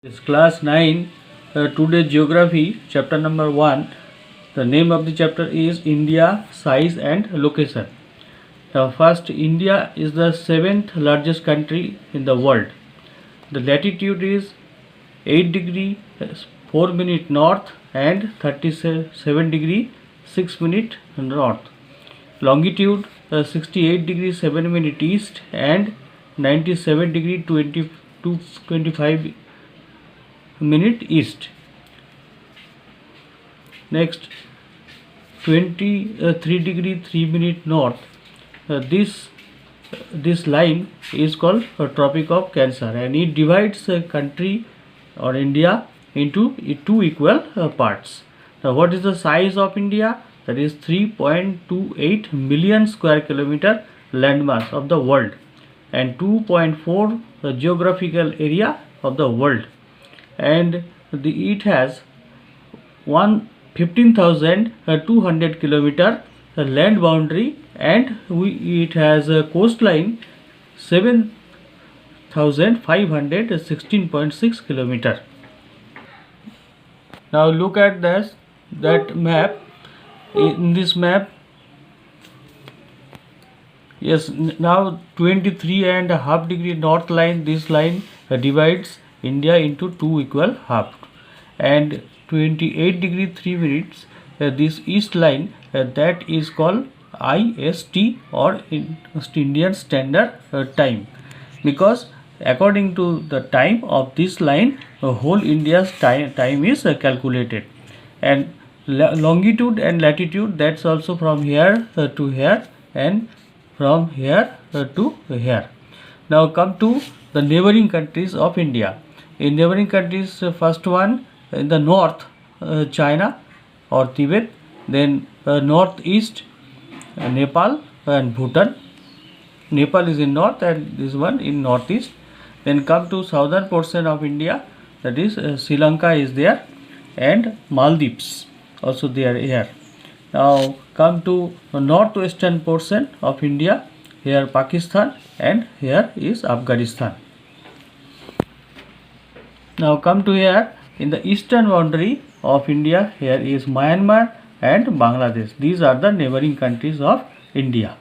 It's class 9, today geography, chapter number 1. The name of the chapter is India, size and location. Now first, India is the 7th largest country in the world. The latitude is 8 degree 4 minute north and 37 degree 6 minute north. Longitude 68 degree 7 minute east and 97 degree 25 minute east. Next, 23 degree 3 minute north. This line is called Tropic of Cancer, and it divides a country or India into two equal parts. Now, what is the size of India? That is 3.28 million square kilometer landmass of the world and 2.4 geographical area of the world, and it has 15,200 kilometer land boundary, and it has a coastline 7,516.6 kilometer. Now look at that map. In this map, yes, now 23.5 degree north line, this line divides India into two equal halves, and 28 degree 3 minutes this east line that is called IST or Indian Standard Time, because according to the time of this line whole India's time is calculated. And longitude and latitude, that's also from here to here and from here to here. Now come to the neighboring countries of India. In neighboring countries, first one in the north, China or Tibet, then northeast, Nepal and Bhutan. Nepal is in north and this one in northeast. Then come to southern portion of India, that is Sri Lanka is there, and Maldives also there here. Now come to northwestern portion of India, here Pakistan and here is Afghanistan. Now come to here in the eastern boundary of India, here is Myanmar and Bangladesh. These are the neighboring countries of India.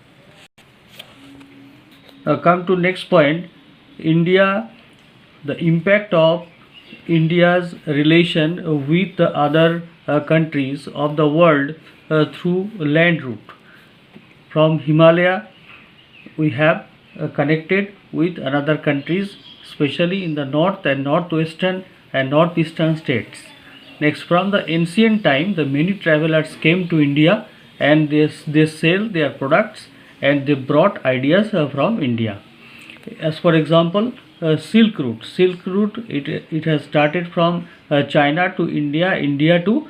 Now come to next point, India, the impact of India's relation with the other countries of the world through land route. From Himalaya we have connected with another countries, especially in the north and northwestern and northeastern states. Next, from the ancient time, the many travelers came to India and they sell their products and they brought ideas from India. As for example, Silk Route. Silk Route, it has started from China to India, India to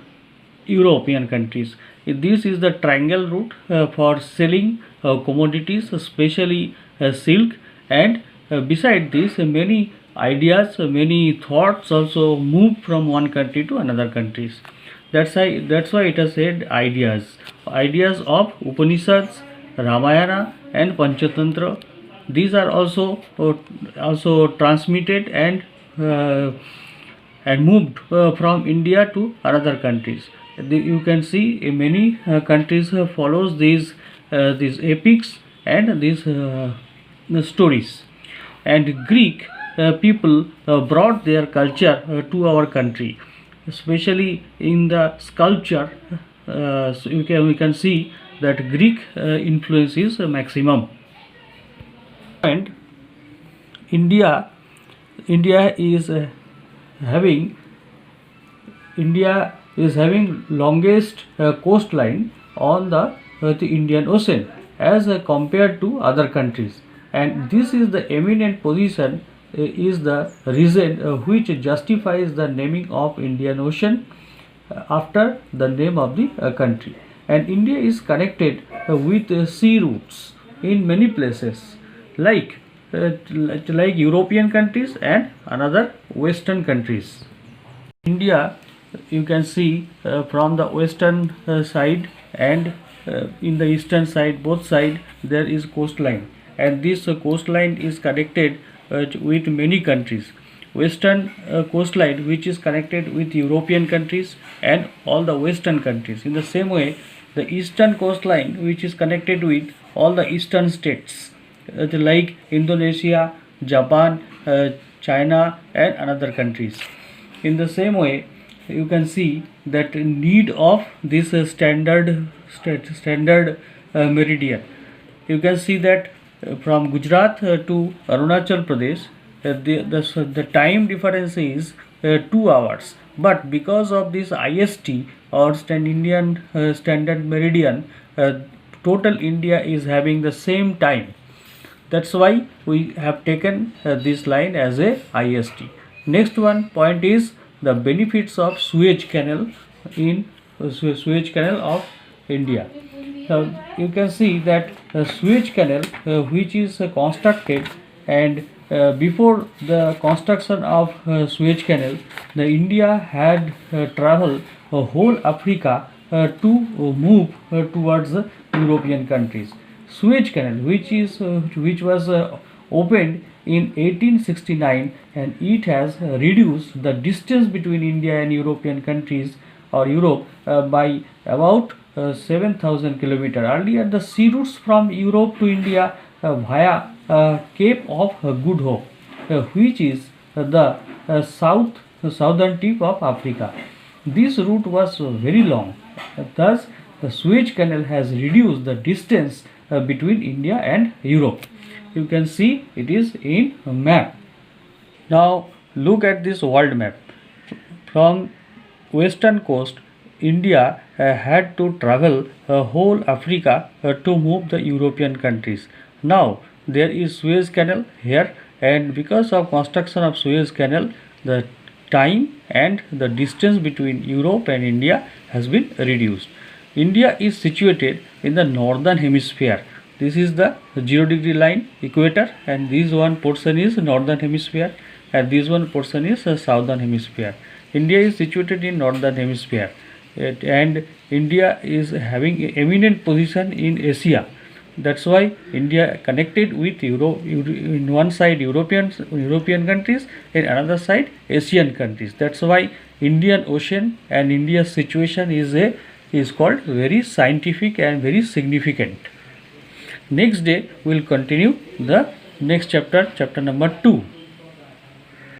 European countries. This is the triangle route for selling commodities, especially silk, and beside this many ideas, many thoughts also move from one country to another countries. That's why it has said ideas of Upanishads, Ramayana and Panchatantra. These are also transmitted and moved from India to other countries. You can see many countries follows these epics and these stories. And Greek people brought their culture to our country, especially in the sculpture. So we can see that Greek influence is maximum. And India is having longest coastline on the Indian Ocean as compared to other countries, and this is the eminent position is the reason which justifies the naming of Indian Ocean after the name of the country. And India is connected with sea routes in many places, like European countries and another Western countries. India, you can see from the western side and in the eastern side, both side there is coastline, and this coastline is connected with many countries. western coastline which is connected with European countries and all the western countries. In the same way, the eastern coastline which is connected with all the eastern states like Indonesia, Japan, China and another countries. In the same way, you can see that need of this standard meridian. You can see that from Gujarat to Arunachal Pradesh, the time difference is 2 hours. But because of this IST or Indian Standard Meridian, total India is having the same time. That's why we have taken this line as a IST. Next one point is the benefits of Suez Canal in Suez Canal of India. Now you can see that Suez Canal which is constructed, and before the construction of Suez Canal, the India had traveled whole Africa to move towards the European countries. Suez Canal, which was opened in 1869, and it has reduced the distance between India and European countries or Europe by about 7,000 kilometers. Earlier, the sea routes from Europe to India via Cape of Good Hope, which is the southern tip of Africa. This route was very long. Thus, the Suez Canal has reduced the distance between India and Europe. You can see it is in a map. Now look at this world map. From western coast, India had to travel whole Africa to move the European countries. Now there is Suez Canal here, and because of construction of Suez Canal, the time and the distance between Europe and India has been reduced. India is situated in the northern hemisphere. This is the 0-degree line, equator, and this one portion is northern hemisphere, and this one portion is southern hemisphere. India is situated in northern hemisphere, and India is having an eminent position in Asia. That's why India connected with Europe, in one side European countries, and another side Asian countries. That's why Indian Ocean and India's situation is called very scientific and very significant. Next day we will continue the next chapter, chapter number 2.